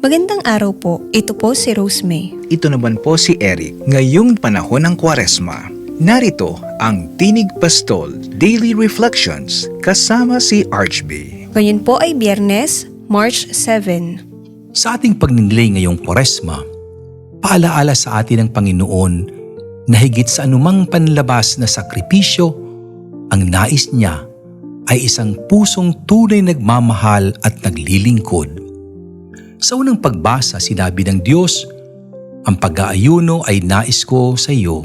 Magandang araw po. Ito po si Rosemay. Ito naman po si Eric. Ngayong panahon ng Kwaresma, narito ang Tinig Pastol Daily Reflections kasama si Archby. Ngayon po ay Biyernes, March 7. Sa ating pagninilay ngayong Kwaresma, paalaala sa atin ng Panginoon na higit sa anumang panlabas na sakripisyo, ang nais niya ay isang pusong tunay nagmamahal at naglilingkod. Sa unang pagbasa, sinabi ng Diyos, ang pag-aayuno ay nais ko sa iyo.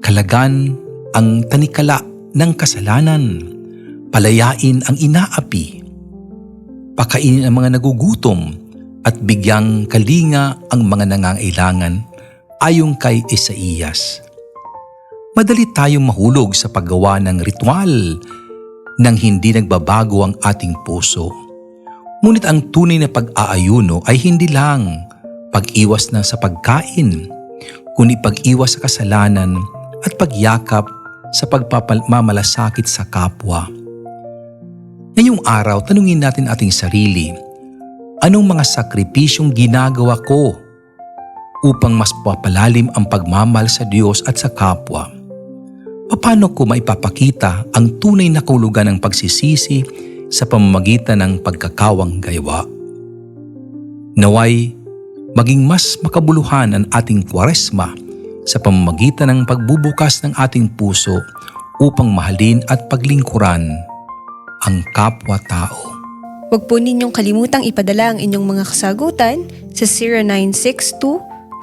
Kalagan ang tanikala ng kasalanan, palayain ang inaapi, pakainin ang mga nagugutom at bigyang kalinga ang mga nangangailangan ayon kay Isaías. Madali tayong mahulog sa paggawa ng ritual nang hindi nagbabago ang ating puso. Ngunit ang tunay na pag-aayuno ay hindi lang pag-iwas na sa pagkain, kundi pag-iwas sa kasalanan at pagyakap sa pagpapamalasakit sa kapwa. Ngayong araw, tanungin natin ating sarili, anong mga sakripisyong ginagawa ko upang mas papalalim ang pagmamahal sa Diyos at sa kapwa? Paano ko maipapakita ang tunay na kahulugan ng pagsisisi sa pamamagitan ng pagkakawang gawa? Naway, maging mas makabuluhan ang ating Kwaresma sa pamamagitan ng pagbubukas ng ating puso upang mahalin at paglingkuran ang kapwa-tao. Huwag po ninyong kalimutang ipadala ang inyong mga kasagutan sa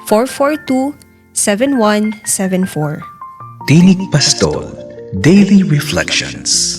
0962-442-7174. Tinig Pastol Daily Reflections.